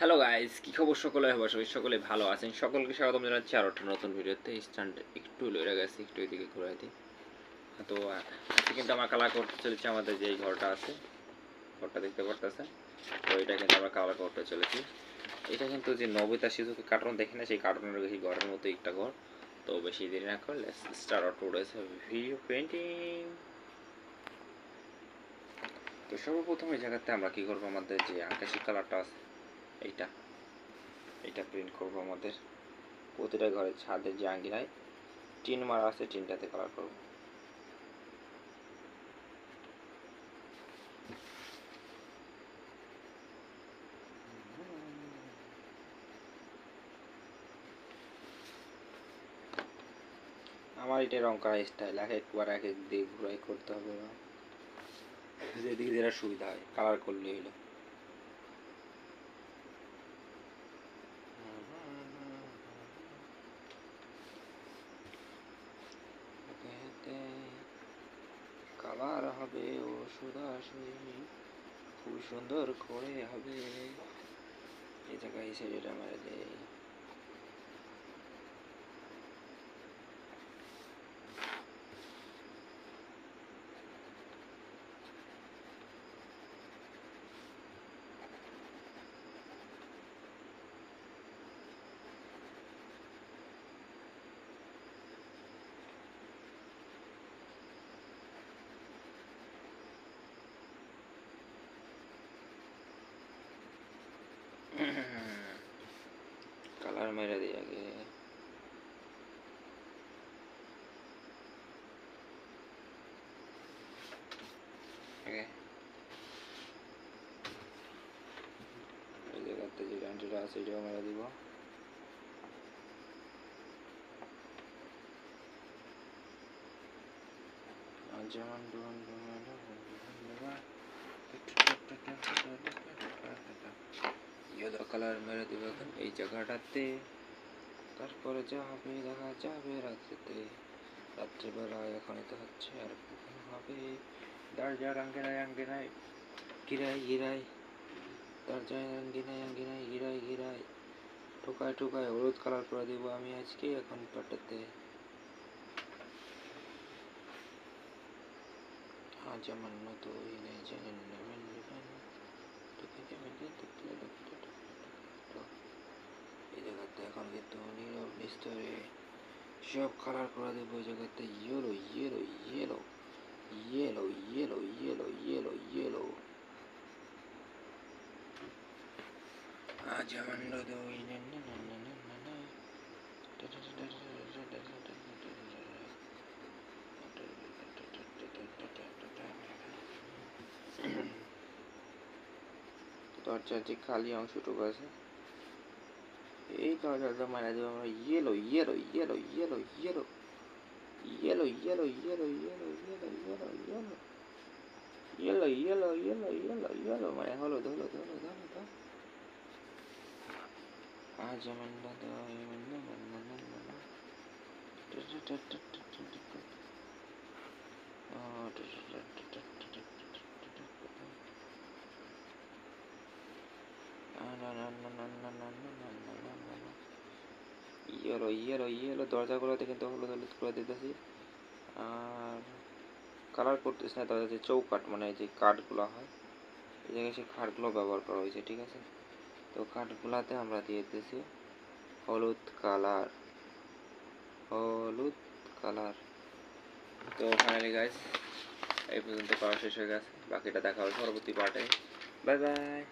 Hello guys, কি খবর? সকলে হবে সকলে ভালো আছেন। সকলকে স্বাগতম জানাচ্ছি আরো একটা নতুন ভিডিওতে। স্ট্যান্ড একটু লইরা গেছে, একটু এদিকে ঘুরাই দিই। তো আজকে কিন্তু আমরা কালার করতে চলেছি আমাদের যে ঘরটা আছে, ঘরটা দেখতে পারতেছেন। তো এটা কিন্তু আমরা কালার করতে চলেছি। এটা কিন্তু যে নবিতা শিশুকে কার্টুন দেখে না, সেই কার্টুনের এই ঘরের মতো একটা ঘর। তো বেশি দেরি না করলে স্টার্ট আউট রয়েছে ভিডিও পেন্টিং। তো সর্বপ্রথম এই জায়গাতে আমরা কি করবো, আমাদের যে আকাশি কালারটা আছে এইটা এটা প্রিন্ট করবো। আমাদের প্রতিটা ঘরের ছাদের যে আঙ্গিনায় টিন মারা আছে, টিনটাতে কালার করবো। আমার এটা রং করা স্টাইল, এক একবার এক এক দিক ঘুরাই করতে হবে, যেদিকে যেটা সুবিধা হয় কালার করলে হইলো। কালার হবে ও সুদাসুই, খুব সুন্দর করে হবে। এই জায়গায় এসে এটা মেরে দেয়। কালার মেরে দিই আগে। এই জায়গাতে যে গানটা আছে এটাও মেরে দিব। যেমন ইয়েলো কালার মেরে দিব এই জায়গাটাতে। তারপরে যা হবে দেখা যাবে রাত্রিতে, রাত্রিবেলায় এখন তো হচ্ছে আর কখন হবে। দরজার আঙ্গিনায় আঙ্গিনায় গিরাই গিরাই, দরজার আঙ্গিনায় আঙ্গিনায় গিরাই গিরাই, ঠোকায় ঠোকায় হলুদ কালার করে দিব আমি আজকে এখন পাটাতে। আজ আমার মতো জানেন না এই জায়গাতে এখন কিন্তু নীরব নিস্তরে সব কালার করে দেবো। ওই জায়গাতে yellow yellow yellow yellow yellow yellow yellow yellow. আজ আমার দরজার যে খালি অংশটুকু আছে এই দরজাটা মারা দেবো আমরা yellow yellow yellow yellow yellow yellow yellow yellow yellow yellow yellow yellow yellow yellow yellow yellow মানে হলুদ হলুদ হলুদ হলুদ। আজ আমার ইয়েলো ইয়েলো ইয়েলো দরজাগুলোতে কিন্তু হলুদ হলুদ করে দিতেছি। আর কালার করতেছি না, দরজা যে চৌকাঠ মানে যে কাঠগুলো হয় এই জায়গায় সেই কাঠগুলো ব্যবহার করা হয়েছে, ঠিক আছে। তো কাঠগুলাতে আমরা দিয়ে দিতেছি হলুদ কালার, হলুদ কালার। তো ফাইনালি গাইস এই পর্যন্ত করা শেষ হয়ে গেছে, বাকিটা দেখা হবে পরবর্তী পার্টে। Bye bye.